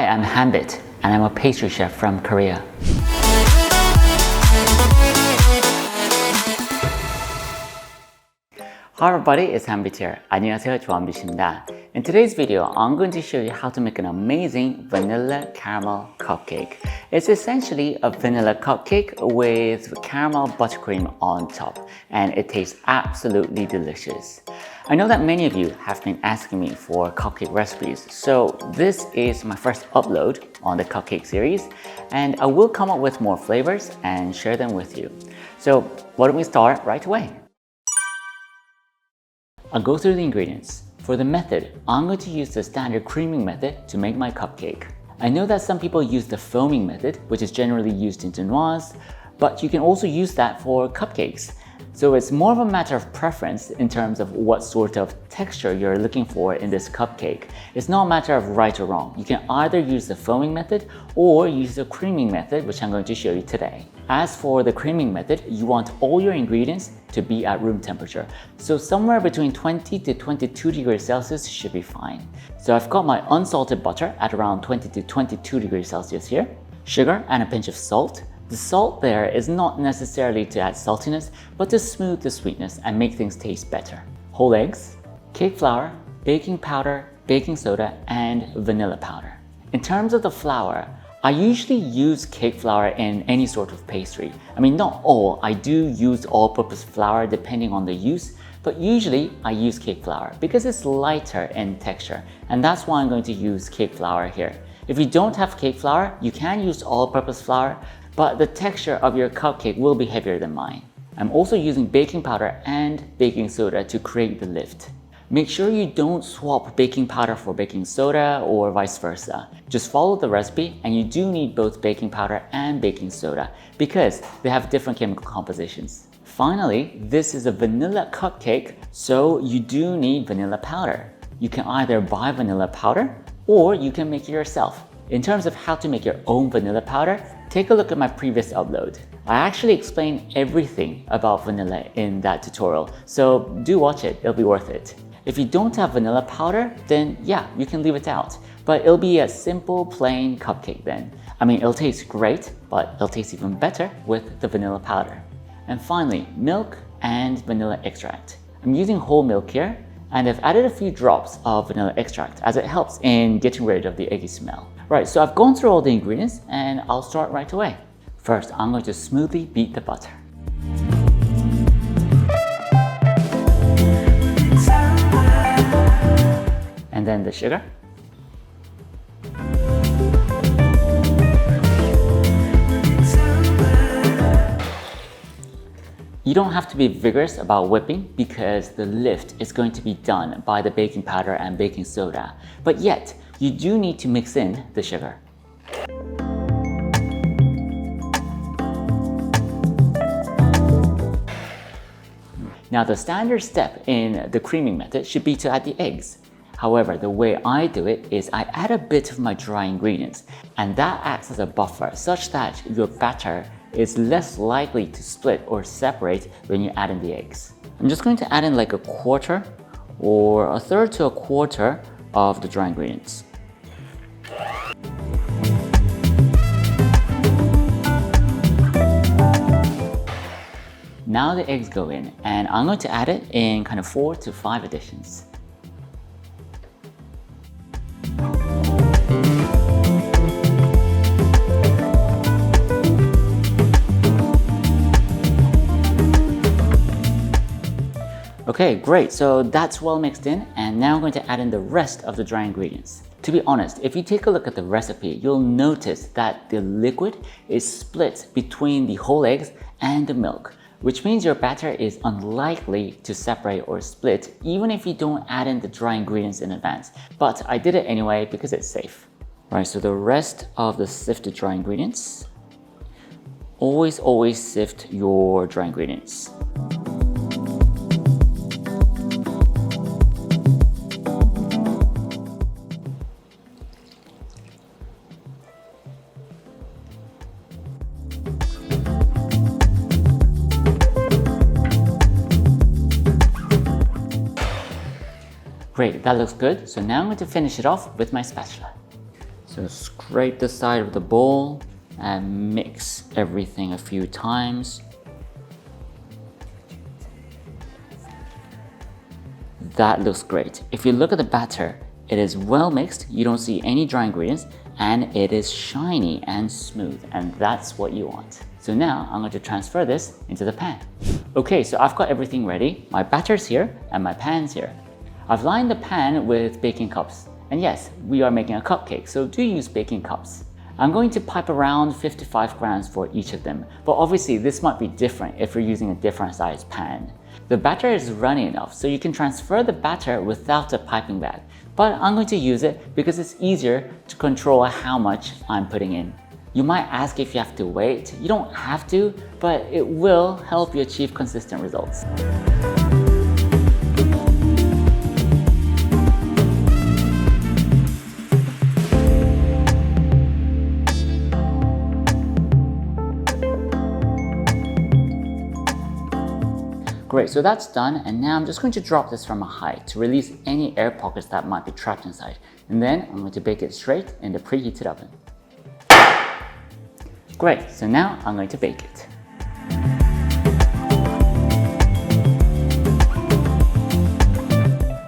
I'm Hanbit, and I'm a pastry chef from Korea. Hi everybody, it's Hanbit here. 안녕하세요, 조한빛입니다. In today's video, I'm going to show you how to make an amazing vanilla caramel cupcake. It's essentially a vanilla cupcake with caramel buttercream on top, and it tastes absolutely delicious. I know that many of you have been asking me for cupcake recipes, so this is my first upload on the cupcake series, and I will come up with more flavors and share them with you. So why don't we start right away? I'll go through the ingredients. For the method, I'm going to use the standard creaming method to make my cupcake. I know that some people use the foaming method, which is generally used in genoise, but you can also use that for cupcakes. So it's more of a matter of preference in terms of what sort of texture you're looking for in this cupcake. It's not a matter of right or wrong. You can either use the foaming method or use the creaming method, which I'm going to show you today. As for the creaming method, you want all your ingredients to be at room temperature. So somewhere between 20 to 22 degrees Celsius should be fine. So I've got my unsalted butter at around 20 to 22 degrees Celsius here, sugar and a pinch of salt. The salt there is not necessarily to add saltiness, but to smooth the sweetness and make things taste better. Whole eggs, cake flour, baking powder, baking soda, and vanilla powder. In terms of the flour, I usually use cake flour in any sort of pastry. I mean, not all. I do use all-purpose flour depending on the use, but usually I use cake flour because it's lighter in texture, and that's why I'm going to use cake flour here. If you don't have cake flour, you can use all-purpose flour, but the texture of your cupcake will be heavier than mine. I'm also using baking powder and baking soda to create the lift. Make sure you don't swap baking powder for baking soda or vice versa. Just follow the recipe, and you do need both baking powder and baking soda because they have different chemical compositions. Finally, this is a vanilla cupcake, so you do need vanilla powder. You can either buy vanilla powder or you can make it yourself. In terms of how to make your own vanilla powder, take a look at my previous upload. I actually explain everything about vanilla in that tutorial, so do watch it, it'll be worth it. If you don't have vanilla powder, then yeah, you can leave it out, but it'll be a simple plain cupcake then. I mean, it'll taste great, but it'll taste even better with the vanilla powder. And finally, milk and vanilla extract. I'm using whole milk here, and I've added a few drops of vanilla extract as it helps in getting rid of the eggy smell. Right, so I've gone through all the ingredients and I'll start right away. First, I'm going to smoothly beat the butter. And then the sugar. You don't have to be vigorous about whipping because the lift is going to be done by the baking powder and baking soda. But yet, you do need to mix in the sugar. Now, the standard step in the creaming method should be to add the eggs. However, the way I do it is I add a bit of my dry ingredients, and that acts as a buffer such that your batter is less likely to split or separate when you add in the eggs. I'm just going to add in like a quarter or a third to a quarter of the dry ingredients. Now the eggs go in, and I'm going to add it in kind of 4 to 5 additions. Okay, great, so that's well mixed in, and now I'm going to add in the rest of the dry ingredients. To be honest, if you take a look at the recipe, you'll notice that the liquid is split between the whole eggs and the milk, which means your batter is unlikely to separate or split even if you don't add in the dry ingredients in advance. But I did it anyway because it's safe. Right, so the rest of the sifted dry ingredients. Always sift your dry ingredients. Great, that looks good. So now I'm going to finish it off with my spatula. So So scrape the side of the bowl and mix everything a few times. That looks great. If you look at the batter, it is well mixed, you don't see any dry ingredients, and it is shiny and smooth, and that's what you want. So now I'm going to transfer this into the pan. Okay, so I've got everything ready. My batter's here and my pan's here. I've lined the pan with baking cups. And yes, we are making a cupcake, so do use baking cups. I'm going to pipe around 55 grams for each of them, but obviously this might be different if you're using a different size pan. The batter is runny enough, so you can transfer the batter without a piping bag, but I'm going to use it because it's easier to control how much I'm putting in. You might ask if you have to wait. You don't have to, but it will help you achieve consistent results. Great, so that's done, and now I'm just going to drop this from a height to release any air pockets that might be trapped inside. And then I'm going to bake it straight in the preheated oven. Great, so now I'm going to bake it.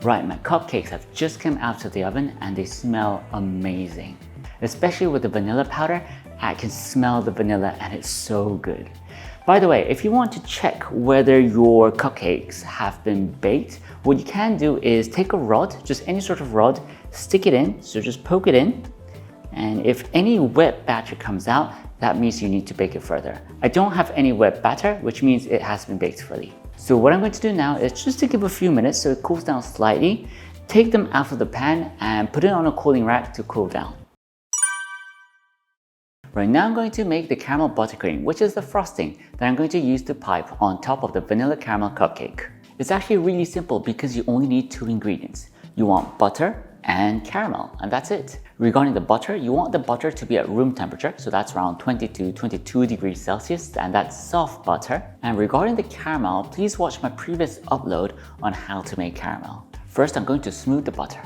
Right, my cupcakes have just come out of the oven and they smell amazing. Especially with the vanilla powder, I can smell the vanilla and it's so good. By the way, if you want to check whether your cupcakes have been baked, what you can do is take a rod, just any sort of rod, stick it in, so just poke it in, and if any wet batter comes out, that means you need to bake it further. I don't have any wet batter, which means it has been baked fully. So what I'm going to do now is just to give a few minutes so it cools down slightly, take them out of the pan and put it on a cooling rack to cool down. Right now I'm going to make the caramel buttercream, which is the frosting that I'm going to use to pipe on top of the vanilla caramel cupcake. It's actually really simple because you only need 2 ingredients. You want butter and caramel, and that's it. Regarding the butter, you want the butter to be at room temperature, so that's around 22 degrees Celsius, and that's soft butter. And regarding the caramel, please watch my previous upload on how to make caramel. First, I'm going to smooth the butter.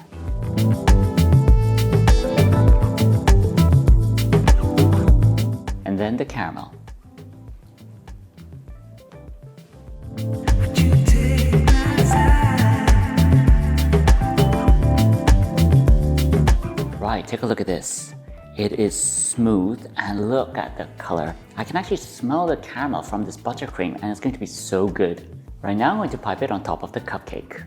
And then the caramel. Right, take a look at this. It is smooth and look at the color. I can actually smell the caramel from this buttercream and it's going to be so good. Right now I'm going to pipe it on top of the cupcake.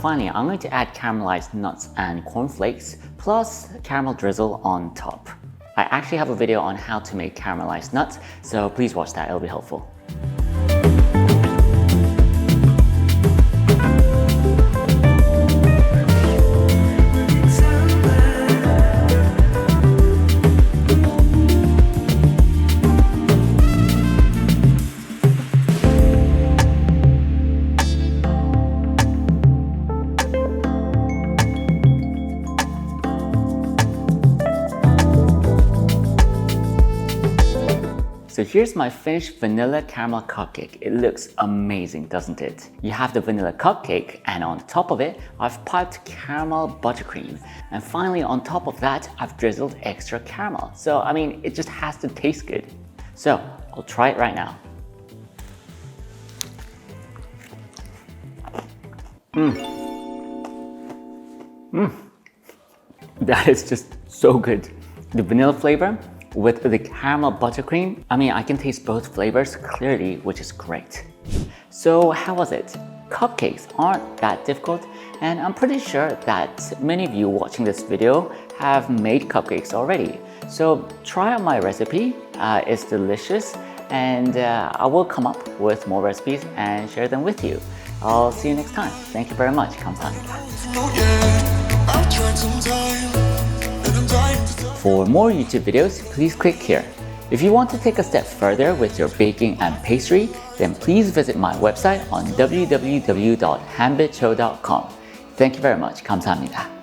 Finally, I'm going to add caramelized nuts and cornflakes plus caramel drizzle on top. I actually have a video on how to make caramelized nuts, so please watch that, it'll be helpful. So here's my finished vanilla caramel cupcake. It looks amazing, doesn't it? You have the vanilla cupcake, and on top of it, I've piped caramel buttercream. And finally, on top of that, I've drizzled extra caramel. So, I mean, it just has to taste good. So, I'll try it right now. That is just so good. The vanilla flavor with the caramel buttercream, I mean, I can taste both flavors clearly, which is great. So how was it? Cupcakes aren't that difficult, and I'm pretty sure that many of you watching this video have made cupcakes already. So try out my recipe, it's delicious, and I will come up with more recipes and share them with you. I'll see you next time. Thank you very much. 감사합니다. For more YouTube videos, please click here. If you want to take a step further with your baking and pastry, then please visit my website on www.hanbitshow.com. Thank you very much. 감사합니다.